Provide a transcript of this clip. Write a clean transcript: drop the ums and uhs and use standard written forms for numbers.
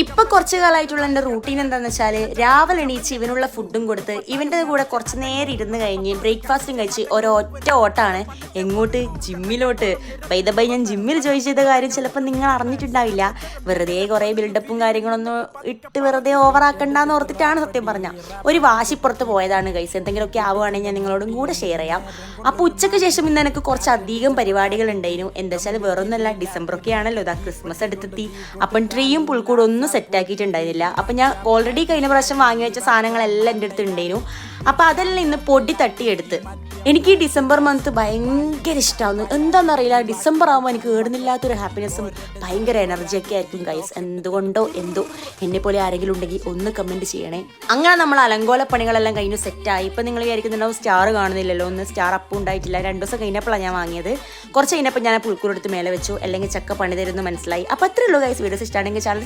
ഇപ്പൊ കുറച്ചു കാലമായിട്ടുള്ള എൻ്റെ റൂട്ടീൻ എന്താണെന്ന് വെച്ചാൽ രാവിലെ എണീച്ച് ഇവനുള്ള ഫുഡും കൊടുത്ത് ഇവൻ്റെ കൂടെ കുറച്ച് നേരം ഇരുന്ന് കഴിഞ്ഞ് ബ്രേക്ക്ഫാസ്റ്റും കഴിച്ച് ഒരൊറ്റ ഓട്ടാണ് എങ്ങോട്ട് ജിമ്മിലോട്ട്. ബൈ ഞാൻ ജിമ്മിൽ ജോയിൻ ചെയ്ത കാര്യം ചിലപ്പോൾ നിങ്ങൾ അറിഞ്ഞിട്ടുണ്ടാവില്ല. വെറുതെ കുറേ ബിൽഡപ്പും കാര്യങ്ങളൊന്നും ഇട്ട് വെറുതെ ഓവറാക്കണ്ടെന്ന് ഓർത്തിട്ടാണ് സത്യം പറഞ്ഞാൽ ഒരു വാശിപ്പുറത്ത് പോയതാണ് ഗൈസ്. എന്തെങ്കിലുമൊക്കെ ആവുകയാണെങ്കിൽ ഞാൻ നിങ്ങളോടും കൂടെ ഷെയർ ചെയ്യാം. അപ്പോൾ ഉച്ചയ്ക്ക് ശേഷം ഇന്ന് എനിക്ക് കുറച്ചധികം പരിപാടികൾ ഉണ്ടായിരുന്നു. എന്താ വെച്ചാൽ വേറൊന്നുമല്ല, ഡിസംബറൊക്കെ ആണല്ലോ, ഇതാ ക്രിസ്മസ് അടുത്തെത്തി. അപ്പം ട്രീയും പുൽക്കൂടും ഒന്നും സെറ്റ് ആക്കിയിട്ടുണ്ടായിരുന്നില്ല. അപ്പം ഞാൻ ഓൾറെഡി കഴിഞ്ഞ പ്രാവശ്യം വാങ്ങി വെച്ച സാധനങ്ങളെല്ലാം എൻ്റെ അടുത്ത് ഉണ്ടായിരുന്നു. അപ്പം അതെല്ലാം ഇന്ന് പൊടി തട്ടിയെടുത്ത്. എനിക്ക് ഈ ഡിസംബർ മന്ത് ഭയങ്കര ഇഷ്ടമാവുന്നു. എന്താണെന്നറിയില്ല, ഡിസംബർ ആകുമ്പോൾ എനിക്ക് ഏടുന്നില്ലാത്തൊരു ഹാപ്പിനെസ്സും ഭയങ്കര എനർജിയൊക്കെ ആയിരിക്കും ഗൈസ്. എന്തുകൊണ്ടോ എന്തോ എന്നെ പോലെ ആരെങ്കിലും ഉണ്ടെങ്കിൽ ഒന്ന് കമൻറ്റ് ചെയ്യണേ. അങ്ങനെ നമ്മൾ അലങ്കോല പണികളെല്ലാം കഴിഞ്ഞു സെറ്റായി. ഇപ്പം നിങ്ങൾ വിചാരിക്കുന്നുണ്ടാവും സ്റ്റാർ കാണുന്നില്ലല്ലോ, ഒന്ന് സ്റ്റാർ അപ്പം ഉണ്ടായിട്ടില്ല. 2 ദിവസം കഴിഞ്ഞപ്പോഴാണ് ഞാൻ വാങ്ങിയത്. കുറച്ച് കഴിഞ്ഞപ്പോൾ ഞാൻ പുൽക്കൂടെടുത്ത് മേലെ വെച്ചു, അല്ലെങ്കിൽ ചക്ക പണി തരുമെന്ന് മനസ്സിലായി. അപ്പോൾ അത്രയേ ഉള്ളൂ ഗൈസ്. വീഡിയോസ് ഇഷ്ടമാണെങ്കിൽ ചാനൽ